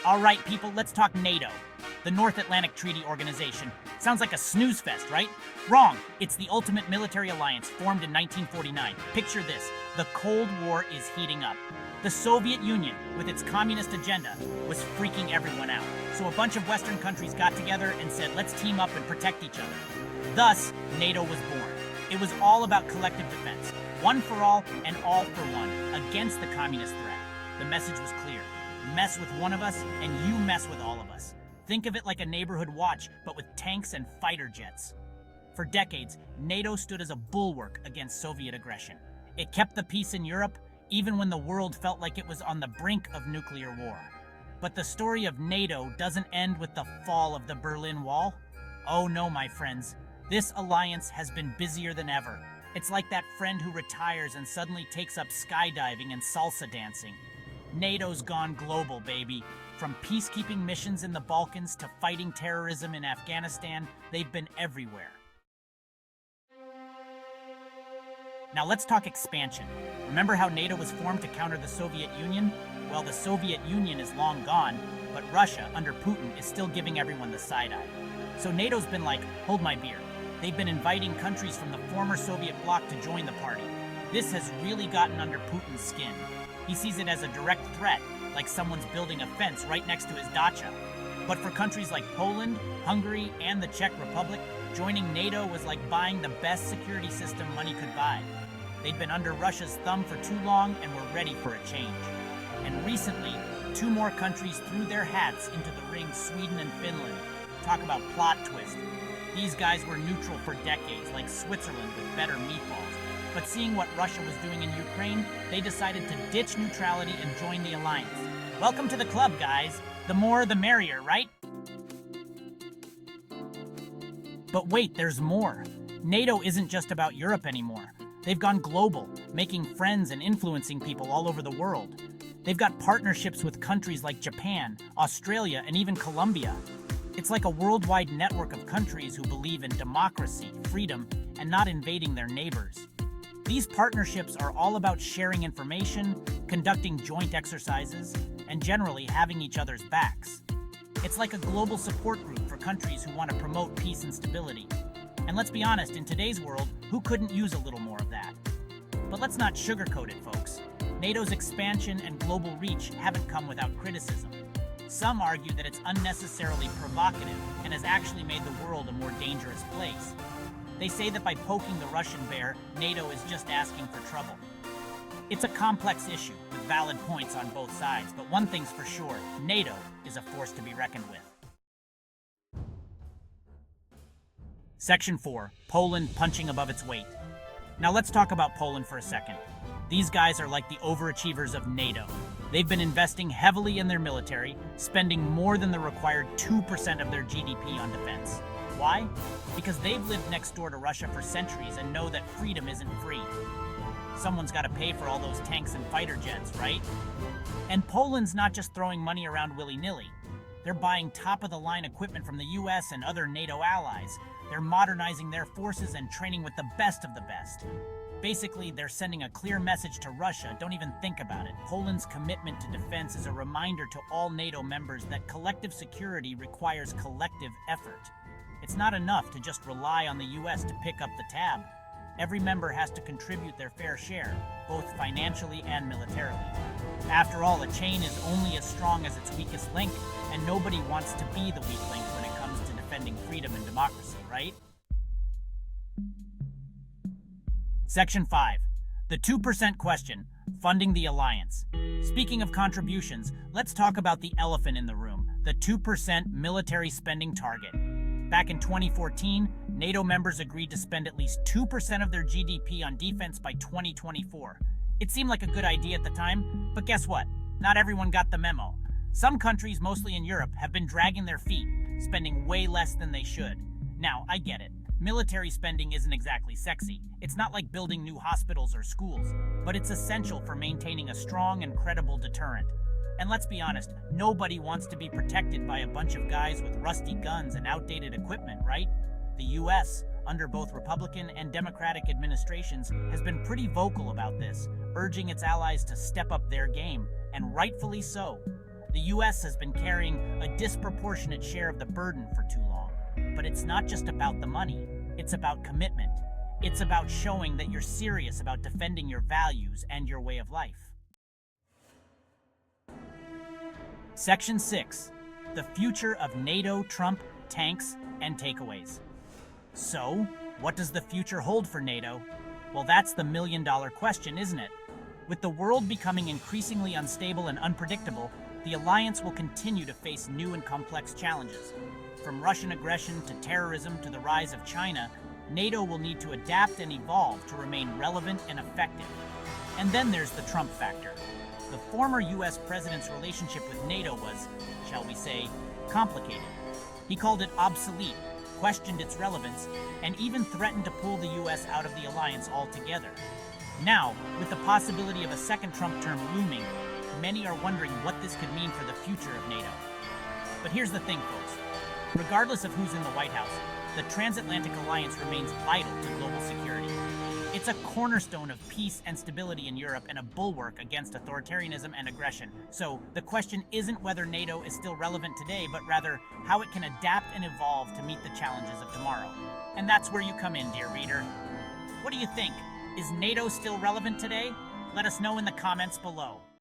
All right, people, let's talk NATO, the North Atlantic Treaty Organization. Sounds like a snooze fest, right? Wrong. It's the ultimate military alliance formed in 1949. Picture this. The Cold War is heating up. The Soviet Union, with its communist agenda, was freaking everyone out. So a bunch of Western countries got together and said, let's team up and protect each other. Thus, NATO was born. It was all about collective defense, one for all and all for one, against the communist threat. The message was clear. Mess with one of us, and you mess with all of us. Think of it like a neighborhood watch, but with tanks and fighter jets. For decades, NATO stood as a bulwark against Soviet aggression. It kept the peace in Europe, even when the world felt like it was on the brink of nuclear war. But the story of NATO doesn't end with the fall of the Berlin Wall. Oh no, my friends. This alliance has been busier than ever. It's like that friend who retires and suddenly takes up skydiving and salsa dancing. NATO's gone global, baby. From peacekeeping missions in the Balkans to fighting terrorism in Afghanistan, they've been everywhere. Now let's talk expansion. Remember how NATO was formed to counter the Soviet Union? Well, the Soviet Union is long gone, but Russia, under Putin, is still giving everyone the side eye. So NATO's been like, hold my beer. They've been inviting countries from the former Soviet bloc to join the party. This has really gotten under Putin's skin. He sees it as a direct threat, like someone's building a fence right next to his dacha. But for countries like Poland, Hungary, and the Czech Republic, joining NATO was like buying the best security system money could buy. They'd been under Russia's thumb for too long and were ready for a change. And recently, two more countries threw their hats into the ring, Sweden and Finland. Talk about plot twist. These guys were neutral for decades, like Switzerland with better meatballs. But seeing what Russia was doing in Ukraine, they decided to ditch neutrality and join the alliance. Welcome to the club, guys. The more, the merrier, right? But wait, there's more. NATO isn't just about Europe anymore. They've gone global, making friends and influencing people all over the world. They've got partnerships with countries like Japan, Australia, and even Colombia. It's like a worldwide network of countries who believe in democracy, freedom, and not invading their neighbors. These partnerships are all about sharing information, conducting joint exercises, and generally having each other's backs. It's like a global support group for countries who want to promote peace and stability. And let's be honest, in today's world, who couldn't use a little more of that? But let's not sugarcoat it, folks. NATO's expansion and global reach haven't come without criticism. Some argue that it's unnecessarily provocative and has actually made the world a more dangerous place. They say that by poking the Russian bear, NATO is just asking for trouble. It's a complex issue with valid points on both sides, but one thing's for sure, NATO is a force to be reckoned with. Section 4, Poland punching above its weight. Now let's talk about Poland for a second. These guys are like the overachievers of NATO. They've been investing heavily in their military, spending more than the required 2% of their GDP on defense. Why? Because they've lived next door to Russia for centuries and know that freedom isn't free. Someone's got to pay for all those tanks and fighter jets, right? And Poland's not just throwing money around willy-nilly. They're buying top-of-the-line equipment from the US and other NATO allies. They're modernizing their forces and training with the best of the best. Basically, they're sending a clear message to Russia, don't even think about it. Poland's commitment to defense is a reminder to all NATO members that collective security requires collective effort. It's not enough to just rely on the US to pick up the tab. Every member has to contribute their fair share, both financially and militarily. After all, a chain is only as strong as its weakest link, and nobody wants to be the weak link when it comes to defending freedom and democracy, right? Section 5. The 2% question, funding the alliance. Speaking of contributions, let's talk about the elephant in the room, the 2% military spending target. Back in 2014, NATO members agreed to spend at least 2% of their GDP on defense by 2024. It seemed like a good idea at the time, but guess what? Not everyone got the memo. Some countries, mostly in Europe, have been dragging their feet, spending way less than they should. Now, I get it. Military spending isn't exactly sexy. It's not like building new hospitals or schools, but it's essential for maintaining a strong and credible deterrent. And let's be honest, nobody wants to be protected by a bunch of guys with rusty guns and outdated equipment, right? The US, under both Republican and Democratic administrations, has been pretty vocal about this, urging its allies to step up their game, and rightfully so. The US has been carrying a disproportionate share of the burden for too long. But it's not just about the money, it's about commitment. It's about showing that you're serious about defending your values and your way of life. Section 6. The future of NATO, Trump, tanks, and takeaways. So, what does the future hold for NATO? Well, that's the million-dollar question, isn't it? With the world becoming increasingly unstable and unpredictable, the alliance will continue to face new and complex challenges. From Russian aggression to terrorism to the rise of China, NATO will need to adapt and evolve to remain relevant and effective. And then there's the Trump factor. The former US president's relationship with NATO was, shall we say, complicated. He called it obsolete, questioned its relevance, and even threatened to pull the US out of the alliance altogether. Now, with the possibility of a second Trump term looming, many are wondering what this could mean for the future of NATO. But here's the thing, folks. Regardless of who's in the White House, the transatlantic alliance remains vital to global security. It's a cornerstone of peace and stability in Europe and a bulwark against authoritarianism and aggression. So the question isn't whether NATO is still relevant today, but rather how it can adapt and evolve to meet the challenges of tomorrow. And that's where you come in, dear reader. What do you think? Is NATO still relevant today? Let us know in the comments below.